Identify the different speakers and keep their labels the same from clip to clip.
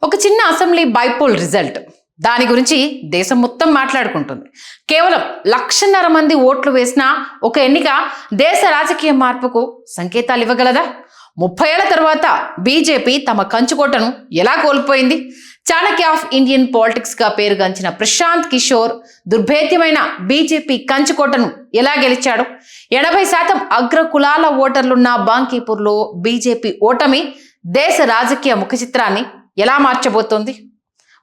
Speaker 1: ఒక చిన్న assembly bypoll result దాని గురించి దేశం మొత్తం మాట్లాడుకుంటుంది. కేవలం 1.5 మంది ఓట్లు వేసిన ఒక ఎన్నిక దేశ రాజకీయ మార్పుకు సంకేతాలు ఇవ్వగలదా? 30 ఏళ్ల తర్వాత బీజేపీ తమ కంచుకోటను ఎలా కోల్పోయింది? చాణక్య ఆఫ్ ఇండియన్ పాలిటిక్స్ గా పేరుగాంచిన ప్రశాంత్ కిషోర్ దుర్భేద్యమైన బీజేపీ కంచుకోటను ఎలా గెలిచాడు? 80% అగ్ర కులాల ఓటర్లున్న బాంకీపూర్లో బీజేపీ ఓటమి దేశ రాజకీయ ముఖ చిత్రాన్ని ఎలా మార్చబోతోంది?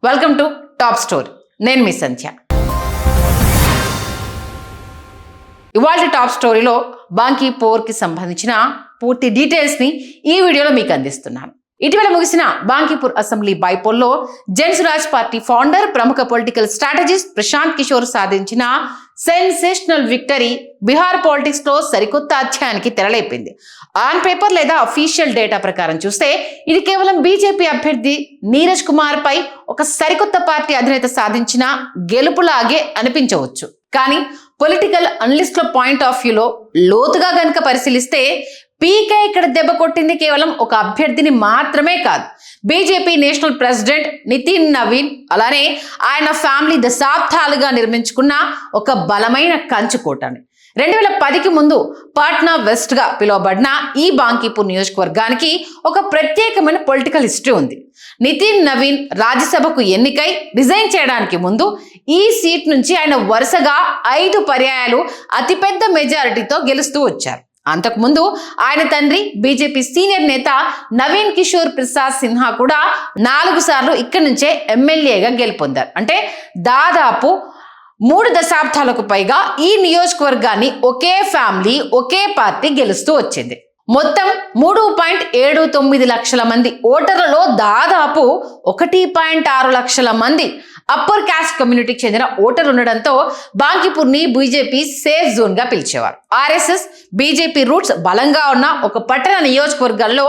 Speaker 1: Welcome to top story. నేను మీ సంధ్య. ఇవాళ టాప్ స్టోరీలో బాంకీపూర్కి సంబంధించిన పూర్తి డీటెయిల్స్ని ఈ వీడియోలో మీకు అందిస్తున్నాను. ఇటీవల ముగిసిన Bankipur assembly బైపోల్లో Jan Suraaj party founder, ప్రముఖ పొలిటికల్ స్ట్రాటజిస్ట్ ప్రశాంత్ కిషోర్ సాధించిన సెన్సేషనల్ విక్టరీ బీహార్ పాలిటిక్స్ లో సరికొత్త అధ్యాయానికి తెరలేపింది. ఆన్ పేపర్ లేదా అఫీషియల్ డేటా ప్రకారం చూస్తే ఇది కేవలం బీజేపీ అభ్యర్థి నీరజ్ కుమార్ పై ఒక సరికొత్త పార్టీ అధినేత సాధించిన గెలుపులాగే అనిపించవచ్చు. కానీ పొలిటికల్ అనలిస్ట్ల పాయింట్ ఆఫ్ వ్యూలో లోతుగా గనుక పరిశీలిస్తే పీకే ఇక్కడ దెబ్బ కొట్టింది కేవలం ఒక అభ్యర్థిని మాత్రమే కాదు, బీజేపీ నేషనల్ ప్రెసిడెంట్ నితిన్ నవీన్, అలానే ఆయన ఫ్యామిలీ దశాబ్దాలుగా నిర్మించుకున్న ఒక బలమైన కంచుకోటని. 2010కి ముందు పాట్నా వెస్ట్ గా పిలువబడిన ఈ బాంకీపూర్ నియోజకవర్గానికి ఒక ప్రత్యేకమైన పొలిటికల్ హిస్టరీ ఉంది. నితిన్ నవీన్ రాజ్యసభకు ఎన్నికై రిజైన్ చేయడానికి ముందు ఈ సీట్ నుంచి ఆయన వరుసగా 5 పర్యాయాలు అతిపెద్ద మెజారిటీతో గెలుస్తూ వచ్చారు. అంతకుముందు ఆయన తండ్రి బీజేపీ సీనియర్ నేత నవీన్ కిషోర్ ప్రసాద్ సిన్హా కూడా 4 సార్లు ఇక్కడి నుంచే ఎమ్మెల్యేగా గెలుపొందారు. అంటే దాదాపు 3 దశాబ్దాలకు పైగా ఈ నియోజకవర్గాన్ని ఒకే ఫ్యామిలీ, ఒకే పార్టీ గెలుస్తూ వచ్చింది. మొత్తం 3.79 లక్షల మంది ఓటర్లలో దాదాపు 1.6 లక్షల మంది అప్పర్ కాస్ట్ కమ్యూనిటీకి చెందిన ఓటర్లు ఉండడంతో బాంకీపూర్ ని బీజేపీ సేఫ్ జోన్ గా పిలిచేవారు. ఆర్ఎస్ఎస్ బీజేపీ రూట్స్ బలంగా ఉన్న ఒక పట్టణ నియోజకవర్గంలో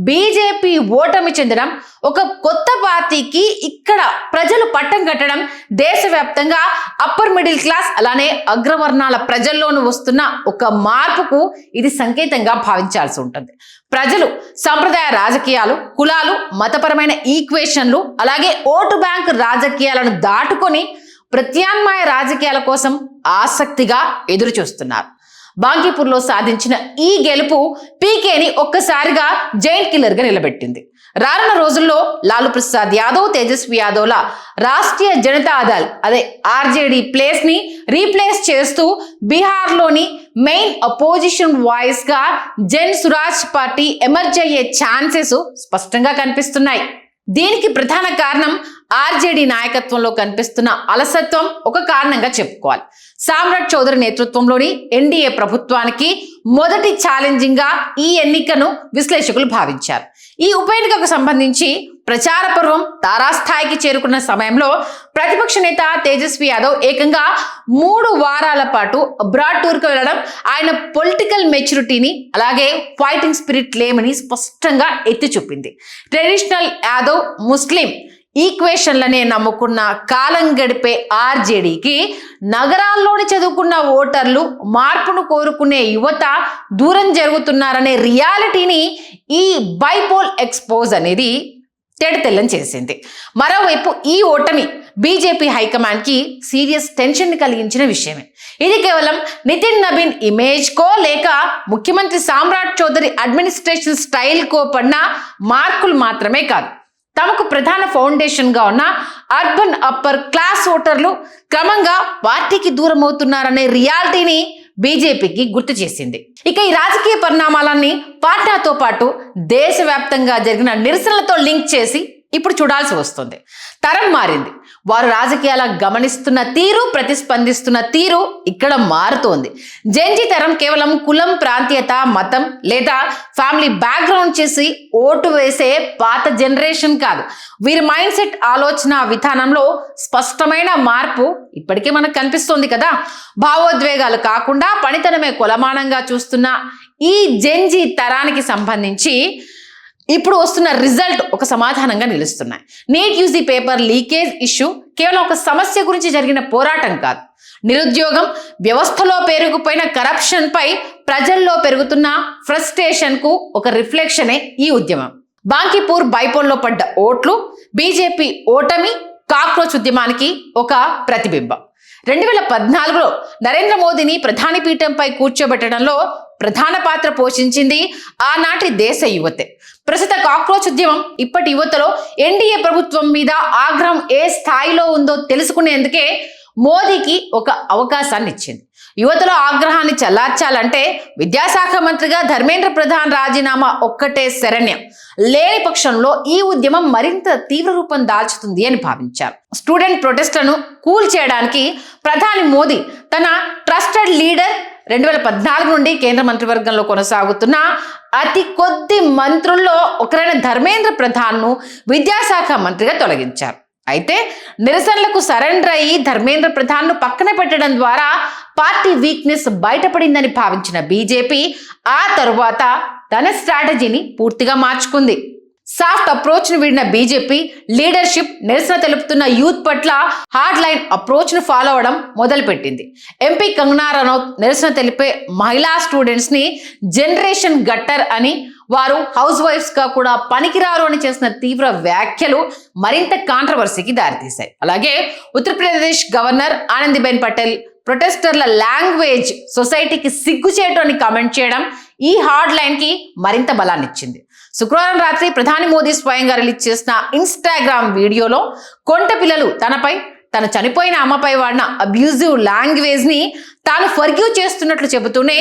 Speaker 1: బీజేపీ ఓటమి చెందడం, ఒక కొత్త పార్టీకి ఇక్కడ ప్రజలు పట్టం కట్టడం దేశవ్యాప్తంగా అప్పర్ మిడిల్ క్లాస్ అలానే అగ్రవర్ణాల ప్రజల్లోనూ వస్తున్న ఒక మార్పుకు ఇది సంకేతంగా భావించాల్సి ఉంటుంది. ప్రజలు సంప్రదాయ రాజకీయాలు, కులాలు, మతపరమైన ఈక్వేషన్లు, అలాగే ఓటు బ్యాంక్ రాజకీయాలను దాటుకొని ప్రత్యామ్నాయ రాజకీయాల కోసం ఆసక్తిగా ఎదురు చూస్తున్నారు. బాంకీపూర్లో సాధించిన ఈ గెలుపు పీకేని ఒక్కసారిగా జైంట్ కిల్లర్ గా నిలబెట్టింది. రానున్న రోజుల్లో లాలూ ప్రసాద్ యాదవ్, తేజస్వి యాదవ్ల రాష్ట్రీయ జనతాదళ్ ఆర్జేడీ ప్లేస్ ని రీప్లేస్ చేస్తూ బీహార్లోని మెయిన్ అపోజిషన్ వాయిస్ గా జనసురాజ్ పార్టీ ఎమర్జ్ అయ్యే ఛాన్సెస్ స్పష్టంగా కనిపిస్తున్నాయి. దీనికి ప్రధాన కారణం ఆర్జేడీ నాయకత్వంలో కనిపిస్తున్న అలసత్వం ఒక కారణంగా చెప్పుకోవాలి. సామ్రాట్ చౌదరి నేతృత్వంలోని ఎన్డీఏ ప్రభుత్వానికి మొదటి ఛాలెంజింగ్ గా ఈ ఎన్నికను విశ్లేషకులు భావించారు. ఈ ఉప ఎన్నికకు సంబంధించి ప్రచార పర్వం తారాస్థాయికి చేరుకున్న సమయంలో ప్రతిపక్ష నేత తేజస్వి యాదవ్ ఏకంగా 3 వారాల పాటు అబ్రాడ్ టూర్ కు వెళ్లడం ఆయన పొలిటికల్ మెచ్యూరిటీని అలాగే ఫైటింగ్ స్పిరిట్ లేమని స్పష్టంగా ఎత్తి చూపింది. ట్రెడిషనల్ యాదవ్ ముస్లిం ఈక్వేషన్లనే నమ్ముకున్న కాలం గడిపే ఆర్జేడీకి నగరాల్లోని చదువుకున్న ఓటర్లు, మార్పును కోరుకునే యువత దూరం జరుగుతున్నారనే రియాలిటీని ఈ బైపోల్ ఎక్స్పోజ్ అనేది తెల్లం చేసింది. మరోవైపు ఈ ఓటమి బీజేపీ హైకమాండ్ కి సీరియస్ టెన్షన్ కలిగించిన విషయమే. ఇది కేవలం నితిన్ నవీన్ ఇమేజ్ కో లేక ముఖ్యమంత్రి సామ్రాట్ చౌదరి అడ్మినిస్ట్రేషన్ స్టైల్ కో పడిన మార్కులు మాత్రమే కాదు, తమకు ప్రధాన ఫౌండేషన్ గా ఉన్న అర్బన్ అప్పర్ క్లాస్ ఓటర్లు క్రమంగా పార్టీకి దూరం అవుతున్నారనే రియాలిటీని బీజేపీకి గుర్తు చేసింది. ఇక ఈ రాజకీయ పరిణామాలన్నీ పాట్నాతో పాటు దేశవ్యాప్తంగా జరిగిన నిరసనలతో లింక్ చేసి ఇప్పుడు చూడాల్సి వస్తుంది. తరం మారింది. వారు రాజకీయాల గమనిస్తున్న తీరు, ప్రతిస్పందిస్తున్న తీరు ఇక్కడ మారుతోంది. జెన్జీ తరం కేవలం కులం, ప్రాంతీయత, మతం లేదా ఫ్యామిలీ బ్యాక్గ్రౌండ్ చేసి ఓటు వేసే పాత జనరేషన్ కాదు. వీరి మైండ్ సెట్, ఆలోచన విధానంలో స్పష్టమైన మార్పు ఇప్పటికే మనకు కనిపిస్తోంది కదా. భావోద్వేగాలు కాకుండా పనితనమే కొలమానంగా చూస్తున్న ఈ జెన్జీ తరానికి సంబంధించి ఇప్పుడు వస్తున్న రిజల్ట్ ఒక సమాధానంగా నిలుస్తున్నాయి. NEET UG paper leakage issue కేవలం ఒక సమస్య గురించి జరిగిన పోరాటం కాదు. నిరుద్యోగం, వ్యవస్థలో పెరిగిపోయిన కరప్షన్ పై ప్రజల్లో పెరుగుతున్న ఫ్రస్ట్రేషన్ కు ఒక రిఫ్లెక్షనే ఈ ఉద్యమం. బాంకీపూర్ బైపోల్లో పడ్డ ఓట్లు బీజేపీ ఓటమి కాక్రోచ్ ఉద్యమానికి ఒక ప్రతిబింబం. 2014లో నరేంద్ర మోదీని ప్రధాని పీఠంపై కూర్చోబెట్టడంలో ప్రధాన పాత్ర పోషించింది ఆనాటి దేశ యువతే. ప్రస్తుత కాక్రోచ్ ఉద్యమం ఇప్పటి యువతలో ఎన్డీఏ ప్రభుత్వం మీద ఆగ్రహం ఏ స్థాయిలో ఉందో తెలుసుకునేందుకే మోదీకి ఒక అవకాశాన్ని ఇచ్చింది. యువతలో ఆగ్రహాన్ని చల్లార్చాలంటే విద్యాశాఖ మంత్రిగా ధర్మేంద్ర ప్రధాన్ రాజీనామా ఒక్కటే శరణ్యం. లేని పక్షంలో ఈ ఉద్యమం మరింత తీవ్ర రూపం దాల్చుతుంది అని భావించారు. స్టూడెంట్ ప్రొటెస్ట్లను కూల్ చేయడానికి ప్రధాని మోదీ తన ట్రస్టెడ్ లీడర్ 2014 నుండి కేంద్ర మంత్రివర్గంలో కొనసాగుతున్న అతి కొద్ది మంత్రుల్లో ఒకరైన ధర్మేంద్ర ప్రధాన్ను విద్యాశాఖ మంత్రిగా తొలగించారు. అయితే నిరసనలకు సరెండర్ అయ్యి ధర్మేంద్ర ప్రధాన్ను పక్కన పెట్టడం ద్వారా పార్టీ వీక్నెస్ బయటపడిందని భావించిన బీజేపీ ఆ తరువాత తన స్ట్రాటజీని పూర్తిగా మార్చుకుంది. సాఫ్ట్ అప్రోచ్ ను వీడిన బీజేపీ లీడర్షిప్ నిరసన తెలుపుతున్న యూత్ పట్ల హార్డ్ లైన్ అప్రోచ్ ను ఫాలో అవడం మొదలుపెట్టింది. ఎంపీ కంగనా రనౌత్ నిరసన తెలిపే మహిళా స్టూడెంట్స్ ని జనరేషన్ గట్టర్ అని, వారు హౌస్ వైఫ్స్ గా కూడా పనికిరారు అని చేసిన తీవ్ర వ్యాఖ్యలు మరింత కాంట్రవర్సీకి దారితీశాయి. అలాగే ఉత్తరప్రదేశ్ గవర్నర్ ఆనందీబెన్ పటేల్ ప్రొటెస్టర్ల లాంగ్వేజ్ సొసైటీకి సిగ్గుచేటు అని కామెంట్ చేయడం ఈ హార్డ్ లైన్ కి మరింత బలాన్నిచ్చింది. శుక్రవారం రాత్రి ప్రధాని మోదీ స్వయంగా రిలీజ్ చేసిన ఇన్స్టాగ్రామ్ వీడియోలో కొంట పిల్లలు తన చనిపోయిన అమ్మపై వాడిన అబ్యూజివ్ లాంగ్వేజ్ ని తాను ఫర్గివ్ చేస్తున్నట్లు చెబుతూనే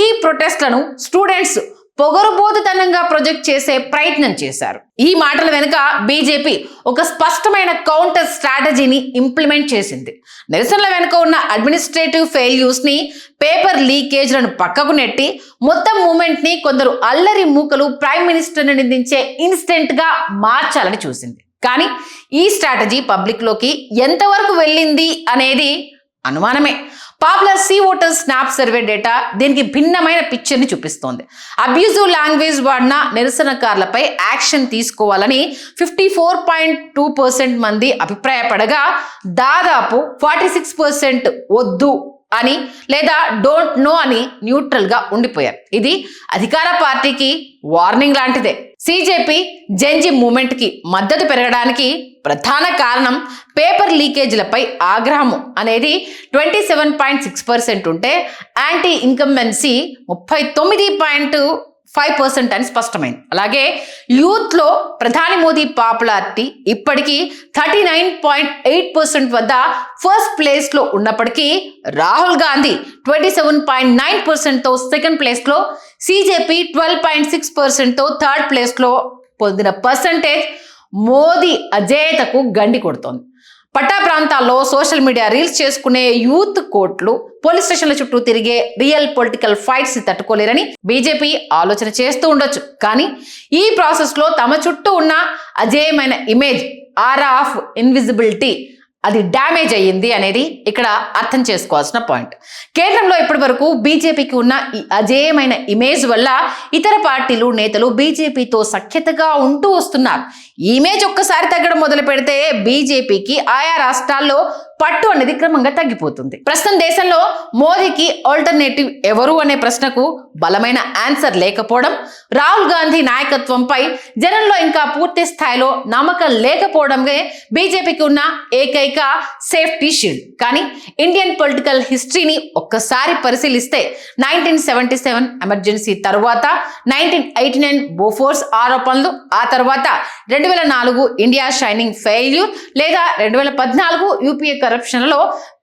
Speaker 1: ఈ ప్రొటెస్ట్లను స్టూడెంట్స్ పొగరుబోతుతనంగా ప్రొజెక్ట్ చేసే ప్రయత్నం చేశారు. ఈ మాటల వెనుక బీజేపీ ఒక స్పష్టమైన కౌంటర్ స్ట్రాటజీని ఇంప్లిమెంట్ చేసింది. నిరసనల వెనుక ఉన్న అడ్మినిస్ట్రేటివ్ ఫెయిల్యూర్స్ ని, పేపర్ లీకేజ్లను పక్కకు నెట్టి మొత్తం మూమెంట్ ని కొందరు అల్లరి మూకలు ప్రైమ్ మినిస్టర్ ని నిందించే ఇన్సిడెంట్ గా మార్చాలని చూసింది. కానీ ఈ స్ట్రాటజీ పబ్లిక్ లోకి ఎంతవరకు వెళ్ళింది అనేది అనుమానమే. Popular C voters snap survey data దీనికి భిన్నమైన పిక్చర్ ని చూపిస్తోంది. అబ్యూజివ్ లాంగ్వేజ్ వాడిన నిరసనకారులపై యాక్షన్ తీసుకోవాలని 54.2% మంది అభిప్రాయపడగా దాదాపు 46% వద్దు అని లేదా డోంట్ నో అని న్యూట్రల్ గా ఉండిపోయారు. ఇది అధికార పార్టీకి వార్నింగ్ లాంటిదే. సిజేపీ జెన్జీ మూవ్మెంట్ కి మద్దతు పెరగడానికి ప్రధాన కారణం పేపర్ లీకేజీలపై ఆగ్రహము అనేది 27.6% ఉంటే యాంటీ ఇన్కంబెన్సీ 39.5% అని స్పష్టమైంది. అలాగే యూత్ లో ప్రధాని మోదీ పాపులారిటీ ఇప్పటికీ 39.8% వద్ద ఫస్ట్ ప్లేస్ లో ఉన్నప్పటికీ రాహుల్ గాంధీ 27.9% తో సెకండ్ ప్లేస్ లో, సిజేపీ 12.6% తో థర్డ్ ప్లేస్ లో పొందిన పర్సంటేజ్ మోదీ అజేయతకు గండి కొడుతోంది. పట్టా ప్రాంతాల్లో సోషల్ మీడియా రీల్స్ చేసుకునే యూత్ కోట్లు పోలీస్ స్టేషన్ల చుట్టూ తిరిగే రియల్ పొలిటికల్ ఫైట్స్ ని తట్టుకోలేరని బీజేపీ ఆలోచన చేస్తూ ఉండొచ్చు. కానీ ఈ ప్రాసెస్ లో తమ చుట్టూ ఉన్న అజేయమైన ఇమేజ్, ఆరా ఆఫ్ ఇన్విజిబిలిటీ అది డ్యామేజ్ అయ్యింది అనేది ఇక్కడ అర్థం చేసుకోవాల్సిన పాయింట్. కేంద్రంలో ఇప్పటి వరకు బీజేపీకి ఉన్న ఈ అజేయమైన ఇమేజ్ వల్ల ఇతర పార్టీలు, నేతలు బీజేపీతో సఖ్యతగా ఉంటూ వస్తున్నారు. ఈ ఇమేజ్ ఒక్కసారి తగ్గడం మొదలు పెడితే బీజేపీకి ఆయా రాష్ట్రాల్లో పట్టు అనేది క్రమంగా తగ్గిపోతుంది. ప్రస్తుతం దేశంలో మోదీకి ఆల్టర్నేటివ్ ఎవరు అనే ప్రశ్నకు బలమైన ఆన్సర్ లేకపోవడం, రాహుల్ గాంధీ నాయకత్వంపై జనంలో ఇంకా పూర్తి స్థాయిలో నమ్మకం లేకపోవడమే బీజేపీకి ఉన్న ఏకైక సేఫ్టీ షీల్డ్. కానీ ఇండియన్ పొలిటికల్ హిస్టరీని ఒక్కసారి పరిశీలిస్తే 1977 ఎమర్జెన్సీ తరువాత, 1989 బోఫోర్స్ ఆరోపణలు, ఆ తర్వాత 2004 ఇండియా షైనింగ్ ఫెయిల్యూర్ లేదా 2014 యూపీఏ కరప్షన్లో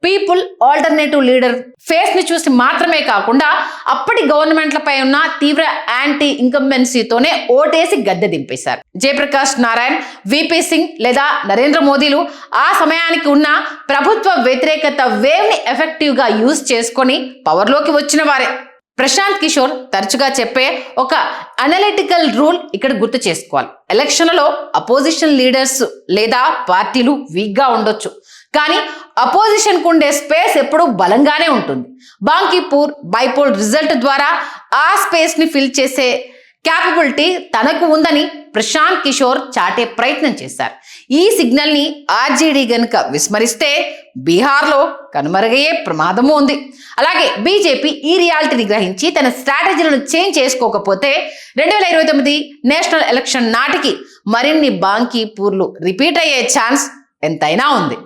Speaker 1: పీపుల్ ఆల్టర్నేటివ్ లీడర్ ఫేస్ ని చూసి మాత్రమే కాకుండా అప్పటి గవర్నమెంట్లపై ఉన్న తీవ్ర యాంటీ ఇన్కంబెన్సీతోనే ఓటేసి గద్దె దింపేశారు. జయప్రకాష్ నారాయణ్, విపి సింగ్ లేదా నరేంద్ర మోదీలు ఆ సమయానికి ఉన్న ప్రభుత్వ వ్యతిరేకత వేవ్ ని ఎఫెక్టివ్ గా యూజ్ చేసుకొని పవర్లోకి వచ్చిన వారే. ప్రశాంత్ కిషోర్ తరచుగా చెప్పే ఒక అనలిటికల్ రూల్ ఇక్కడ గుర్తు చేసుకోవాలి. ఎలక్షన్లలో అపోజిషన్ లీడర్స్ లేదా పార్టీలు వీక్ గా ఉండొచ్చు, కానీ అపోజిషన్ కు ఉండే స్పేస్ ఎప్పుడూ బలంగానే ఉంటుంది. బాంకీపూర్ బైపోల్ రిజల్ట్ ద్వారా ఆ స్పేస్ ని ఫిల్ చేసే క్యాపబిలిటీ తనకు ఉందని ప్రశాంత్ కిషోర్ చాటే ప్రయత్నం చేశారు. ఈ సిగ్నల్ ని ఆర్జేడీ గనుక విస్మరిస్తే బీహార్లో కనుమరుగయ్యే ప్రమాదము ఉంది. అలాగే బీజేపీ ఈ రియాలిటీని గ్రహించి తన స్ట్రాటజీలను చేంజ్ చేసుకోకపోతే 2029 నేషనల్ ఎలక్షన్ నాటికి మరిన్ని బాంకీపూర్లు రిపీట్ అయ్యే ఛాన్స్ ఎంతైనా ఉంది.